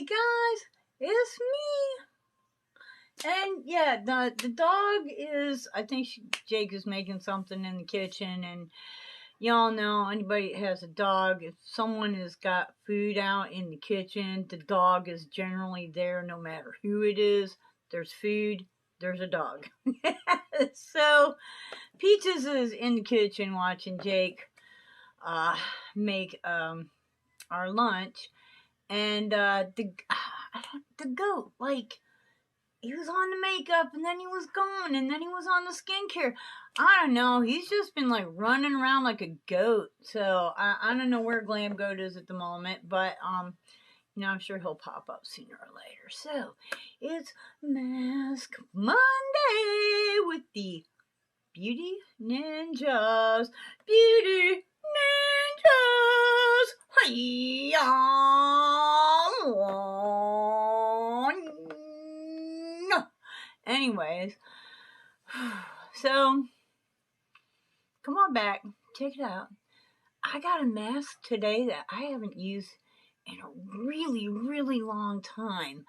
guys, it's me. And yeah, the dog is, I think Jake is making something in the kitchen, and y'all know, anybody that has a dog, if someone has got food out in the kitchen, the dog is generally there no matter who it is. There's food, there's a dog. So Peaches is in the kitchen watching Jake make our lunch, and the goat, like, he was on the makeup, and then he was gone, and then he was on the skincare. I don't know. He's just been like running around like a goat. So I don't know where Glam Goat is at the moment, but I'm sure he'll pop up sooner or later. So it's Mask Monday with the Beauty Ninjas. Beauty Ninjas. Hi-ya. Anyways, so come on back, check it out. I got a mask today that I haven't used in a really, really long time.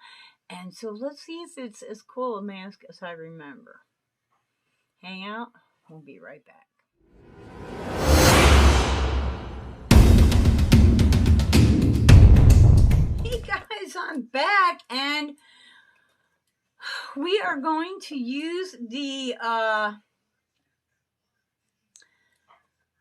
And so let's see if it's as cool a mask as I remember. Hang out. We'll be right back. Hey guys, I'm back, and we are going to use the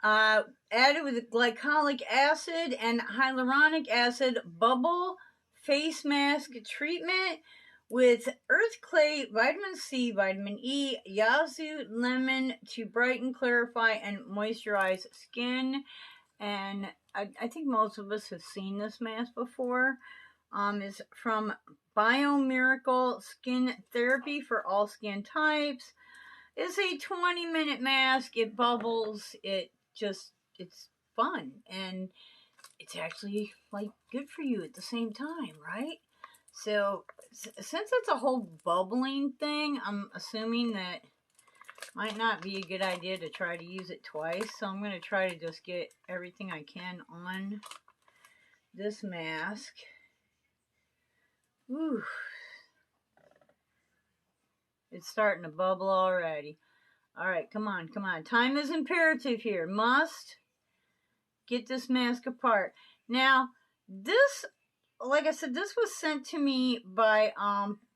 added with glycolic acid and hyaluronic acid bubble face mask treatment with earth clay, vitamin C, vitamin E, yazoo lemon to brighten, clarify, and moisturize skin. And I think most of us have seen this mask before. Is from Biomiracle Skin Therapy for all skin types. It's a 20-minute mask. It bubbles. It's fun, and it's actually like good for you at the same time, right? So since it's a whole bubbling thing, I'm assuming that might not be a good idea to try to use it twice. So I'm going to try to just get everything I can on this mask. Ooh. It's starting to bubble already. All right, come on. Time is imperative here. Must get this mask apart. Now, this, like I said, this was sent to me by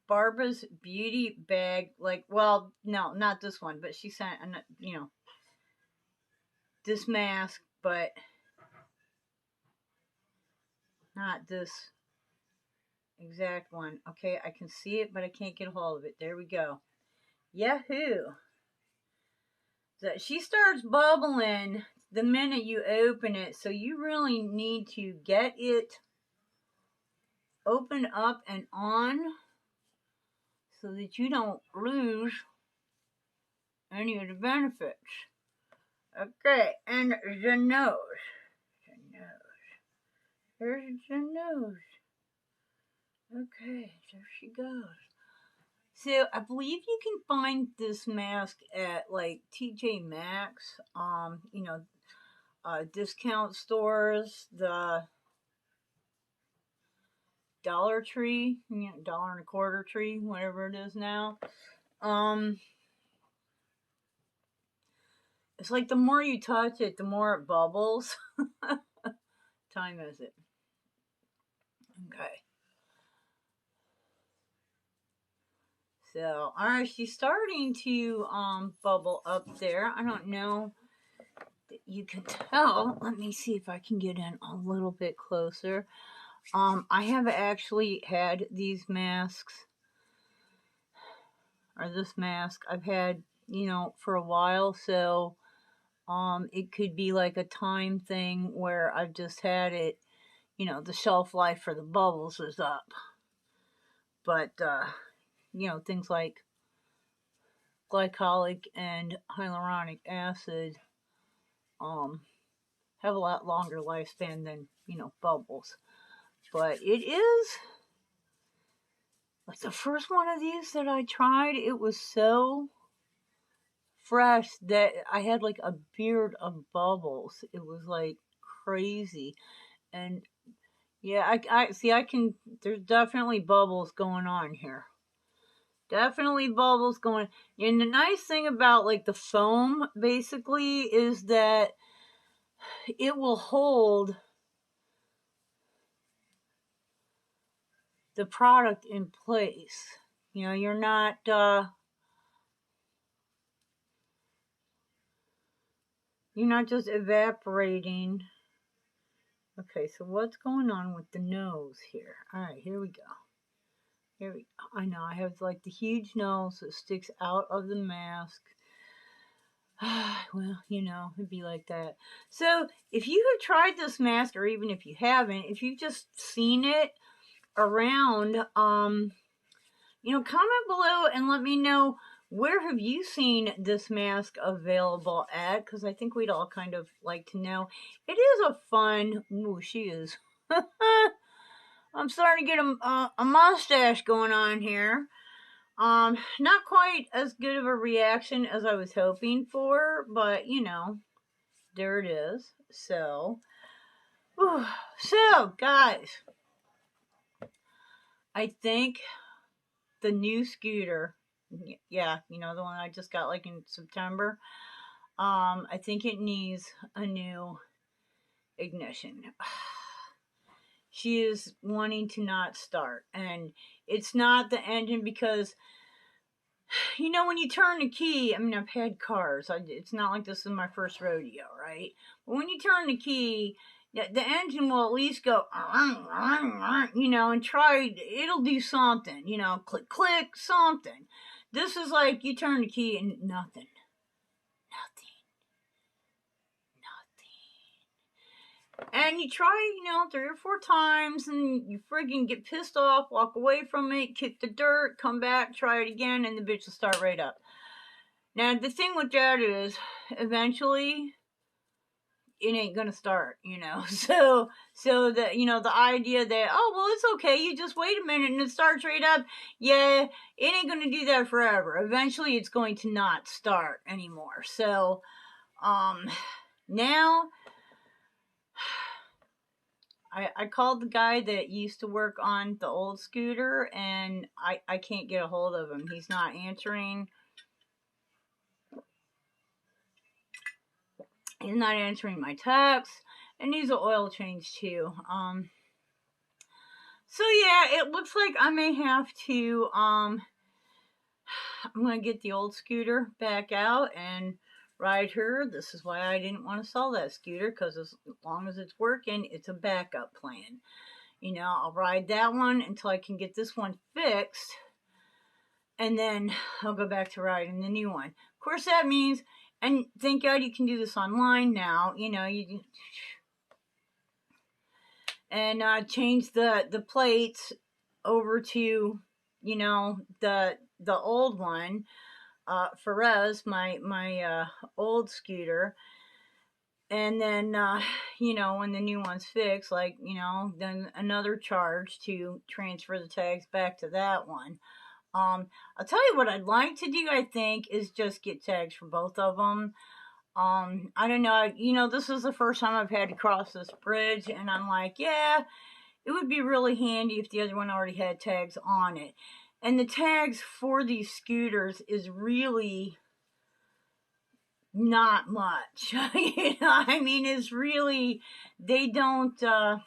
Barbara's Beauty Bag. Like, well, no, not this one, but she sent, this mask, but not this exact one. Okay, I can see it, but I can't get a hold of it. There we go. Yahoo! So she starts bubbling the minute you open it, so you really need to get it open up and on so that you don't lose any of the benefits. Okay, and the nose. Here's the nose. Okay, there she goes. So I believe you can find this mask at like TJ Maxx, discount stores, the Dollar Tree, $1.25 tree, whatever it is now. It's like the more you touch it, the more it bubbles. Time is it? Okay. So, alright, she's starting to bubble up there. I don't know that you can tell. Let me see if I can get in a little bit closer. I have actually had these masks, or this mask, I've had, for a while, so it could be like a time thing where I've just had it, the shelf life for the bubbles is up. But, things like glycolic and hyaluronic acid have a lot longer lifespan than, bubbles. But it is, like the first one of these that I tried, it was so fresh that I had like a beard of bubbles. It was like crazy. And Yeah, I see. I can. There's definitely bubbles going on here. Definitely bubbles going. And the nice thing about like the foam, basically, is that it will hold the product in place. You know, you're not just evaporating. Okay, so what's going on with the nose here? All right, here we go. Here we go. I know I have like the huge nose that sticks out of the mask. Well, you know, it'd be like that. So, if you have tried this mask, or even if you haven't, if you've just seen it around, you know, comment below and let me know, where have you seen this mask available at? Because I think we'd all kind of like to know. It is a fun. Ooh, she is. I'm starting to get a mustache going on here. Not quite as good of a reaction as I was hoping for, but you know, there it is. So, whew. So guys, I think the new scooter, yeah, you know, the one I just got like in September. I think it needs a new ignition. She is wanting to not start, and it's not the engine, because you know, when you turn the key, I mean, I've had cars. It's not like this is my first rodeo, right? But when you turn the key, the engine will at least go, you know, and try, it'll do something, you know, click, click, something. This is like you turn the key and nothing. And you try, you know, 3 or 4 times, and you friggin' get pissed off, walk away from it, kick the dirt, come back, try it again, and the bitch will start right up. Now, the thing with that is, eventually, it ain't gonna start, you know. So the, you know, the idea that, oh, well, it's okay, you just wait a minute and it starts right up, yeah, it ain't gonna do that forever. Eventually, it's going to not start anymore. So, now, I called the guy that used to work on the old scooter, and I can't get a hold of him. He's not answering. He's not answering my texts, and needs an oil change too. So yeah, it looks like I may have to, I'm gonna get the old scooter back out and ride her. This is why I didn't want to sell that scooter, because as long as it's working, it's a backup plan. You know, I'll ride that one until I can get this one fixed, and then I'll go back to riding the new one. Of course, that means, and thank God you can do this online now, you know, and change the plates over to, you know, the old one, Ferez, my old scooter. And then, you know, when the new one's fixed, like, you know, then another charge to transfer the tags back to that one. I'll tell you what I'd like to do, I think, is just get tags for both of them. I don't know, you know, this is the first time I've had to cross this bridge, and I'm like, yeah, it would be really handy if the other one already had tags on it. And the tags for these scooters is really not much. You know, I mean, it's really, they don't, I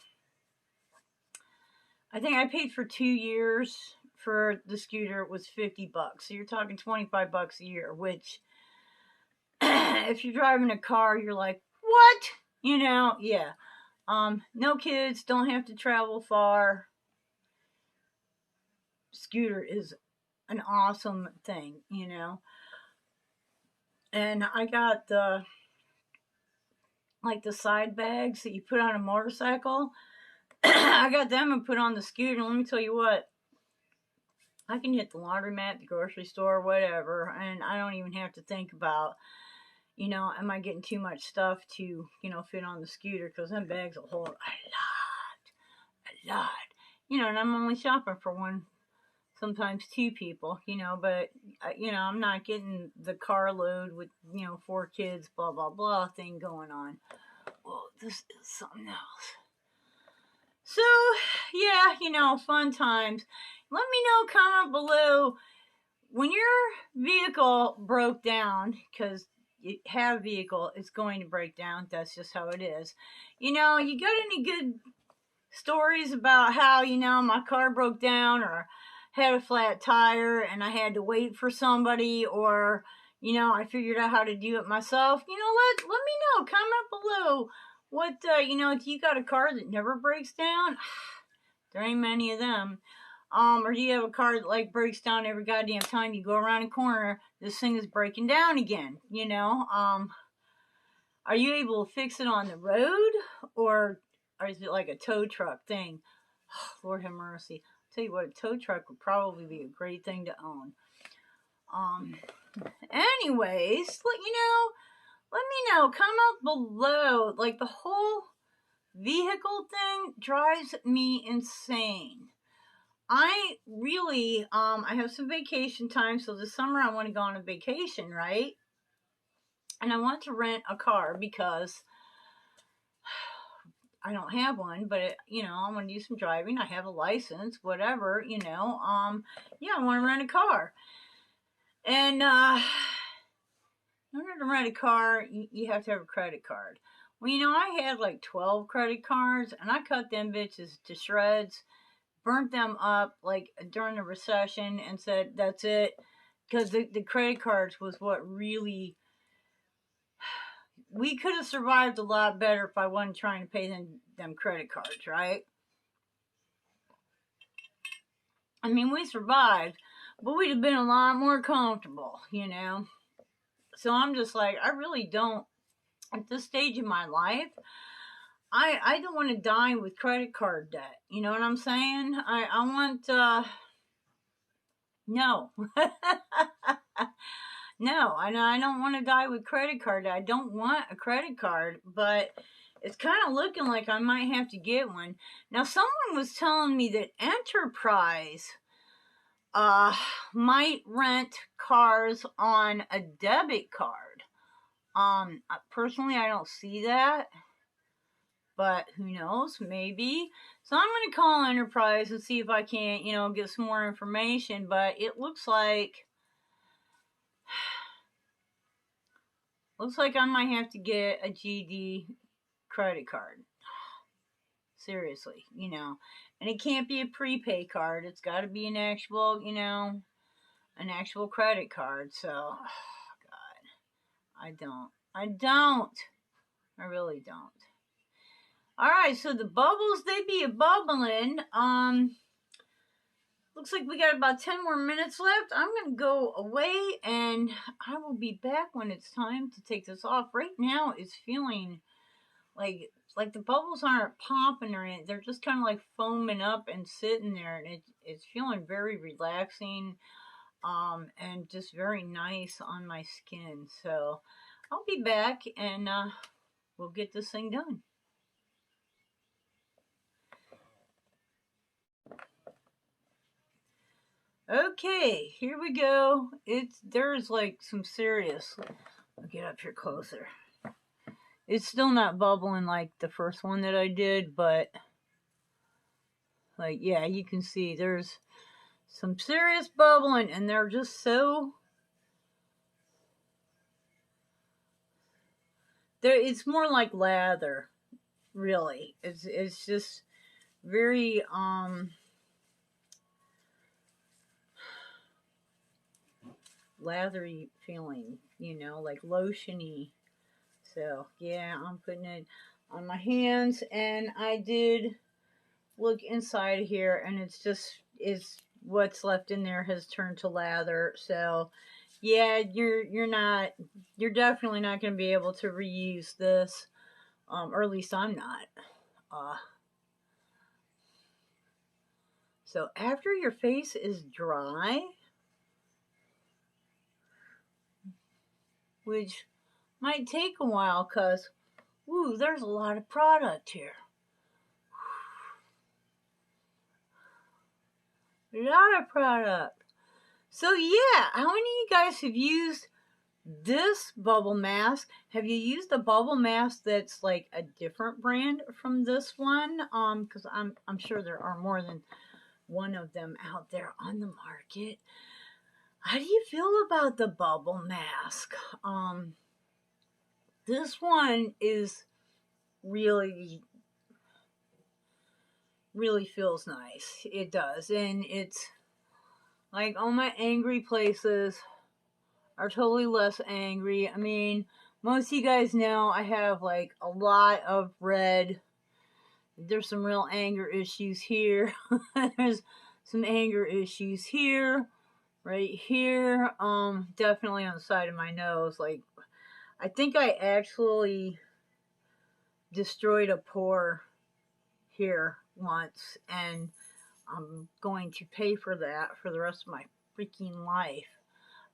think I paid for 2 years for the scooter. It was $50. So you're talking $25 a year, which if you're driving a car, you're like, what? You know, yeah. No kids, don't have to travel far. Scooter is an awesome thing, you know. And I got the, like, the side bags that you put on a motorcycle. I got them and put on the scooter. And let me tell you what, I can hit the laundromat, the grocery store, whatever, and I don't even have to think about, you know, am I getting too much stuff to, you know, fit on the scooter, because them bags will hold a lot. You know, and I'm only shopping for one, sometimes 2 people, you know, but, you know, I'm not getting the carload with, you know, 4 kids, blah, blah, blah thing going on. Well, this is something else. So, yeah, you know, fun times. Let me know, comment below, when your vehicle broke down, because you have a vehicle, it's going to break down. That's just how it is. You know, you got any good stories about how, you know, my car broke down or had a flat tire and I had to wait for somebody, or, you know, I figured out how to do it myself? You know, let me know. Comment below. What, you know, do you got a car that never breaks down? There ain't many of them. Or do you have a car that like breaks down every goddamn time you go around a corner? This thing is breaking down again. You know, are you able to fix it on the road, or is it like a tow truck thing? Lord have mercy. I'll tell you what, a tow truck would probably be a great thing to own. Anyways, let me know. Comment below. Like, the whole vehicle thing drives me insane. I really, I have some vacation time, so this summer I want to go on a vacation, right? And I want to rent a car because I don't have one, but you know, I want to do some driving. I have a license, whatever, you know. Yeah, I want to rent a car. And in order to rent a car, you have to have a credit card. Well, you know, I had like 12 credit cards, and I cut them bitches to shreds, burnt them up like during the recession, and said that's it, because the credit cards was what really, we could have survived a lot better if I wasn't trying to pay them credit cards, right? I mean, we survived, but we'd have been a lot more comfortable, you know? So I'm just like, I really don't, at this stage in my life, I don't want to die with credit card debt. You know what I'm saying? I want, no. No, I don't want to die with credit card debt. I don't want a credit card, but it's kind of looking like I might have to get one. Now, someone was telling me that Enterprise might rent cars on a debit card. Personally, I don't see that, but who knows? Maybe. So I'm going to call Enterprise and see if I can, you know, get some more information. But it looks like I might have to get a GD credit card. Seriously, you know, and it can't be a prepay card. It's got to be an actual, you know, an actual credit card. So, oh, God, I really don't. All right, so the bubbles, they be a bubbling. Looks like we got about 10 more minutes left. I'm going to go away, and I will be back when it's time to take this off. Right now, it's feeling like the bubbles aren't popping or anything. They're just kind of like foaming up and sitting there, and it's feeling very relaxing, and just very nice on my skin. So I'll be back, and we'll get this thing done. Okay, here we go. There's like some serious. I'll get up here closer. It's still not bubbling like the first one that I did, but like, yeah, you can see there's some serious bubbling, and they're just so, it's more like lather, really. It's just very lathery feeling, you know, like lotiony. So yeah, I'm putting it on my hands, and I did look inside of here, and it's what's left in there has turned to lather. So yeah, you're definitely not going to be able to reuse this, or at least I'm not. So after your face is dry, which might take a while, because ooh, there's a lot of product here. A lot of product. So yeah, how many of you guys have used This bubble mask, have you used a bubble mask that's like a different brand from this one? Because I'm sure there are more than one of them out there on the market. How do you feel about the bubble mask? This one is really feels nice. It does. And it's like all my angry places are totally less angry. I mean, most of you guys know I have like a lot of red. There's some real anger issues here. There's some anger issues here, right here. Definitely on the side of my nose. Like, I think I actually destroyed a pore here once, and I'm going to pay for that for the rest of my freaking life.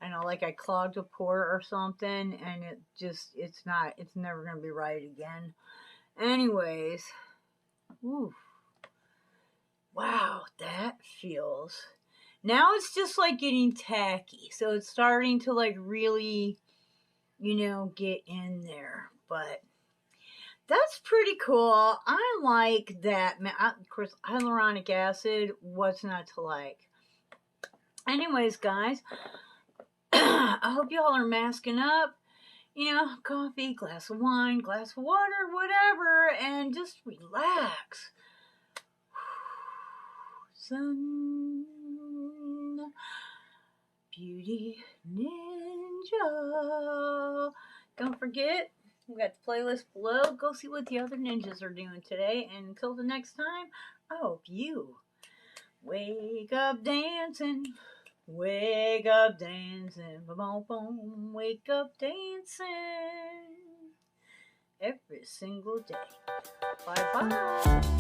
I know, like I clogged a pore or something, and it's never going to be right again. Anyways, ooh, wow, that feels, now it's just like getting tacky. So it's starting to like really, get in there. But that's pretty cool. I like that. Of course, hyaluronic acid, what's not to like? Anyways, guys, I hope y'all are masking up. Coffee, glass of wine, glass of water, whatever, and just relax. Sun, Beauty Ninja. Don't forget, we got the playlist below. Go see what the other ninjas are doing today. And until the next time, I hope you wake up dancing. Wake up dancing. Boom, boom. Wake up dancing. Every single day. Bye-bye.